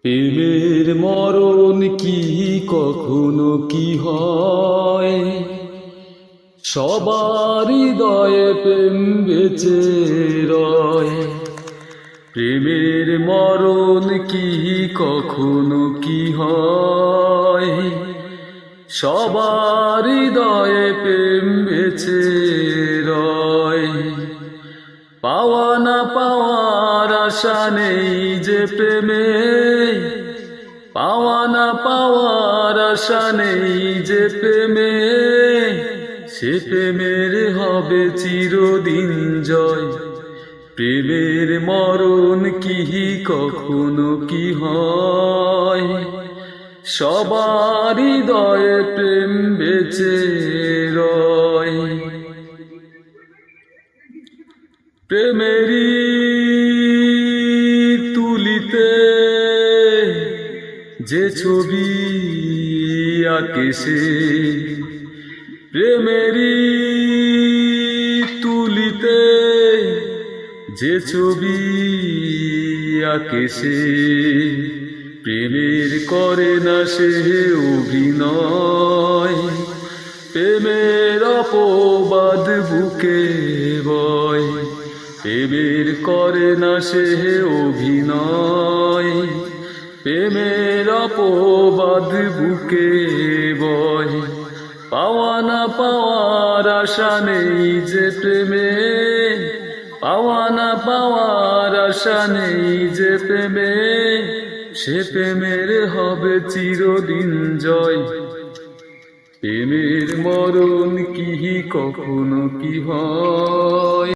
প্রেমের মরণ কি কখনো কি হয়? সবার হৃদয়ে প্রেম বেঁচে রয়। প্রেমের মরণ কি কখনো কি হয়? সবার হৃদয়ে প্রেম বেঁচে রয়। পাওয়া না পাওয়ার আশা নেই যে প্রেমে, পাওয়া না পাওয়ার আশা নেই যে প্রেমে, সে প্রেমের হবে চিরদিন জয়। প্রেমের মরণ কি কখনো কি হয়? সবার হৃদয়ে প্রেম বেঁচে রয়। প্রেমেরই তুলিতে যে ছবি আঁকে সে, প্রেমেরই তুলিতে যে ছবি আঁকে সে, প্রেমের করে না সে অভিনয়। প্রেমের অপবাদ বুকে বয়, প্রেমের করে না সে অভিনয়। প্রেমের অপবাদ বুকে বয়। পাওয়া না পাওয়ার আশা নেই যে প্রেমে, পাওয়া না পাওয়ার আশা নেই যে প্রেমে, সে প্রেমের হবে চিরদিন জয়। প্রেমের মরণ কি কখনো কি হয়?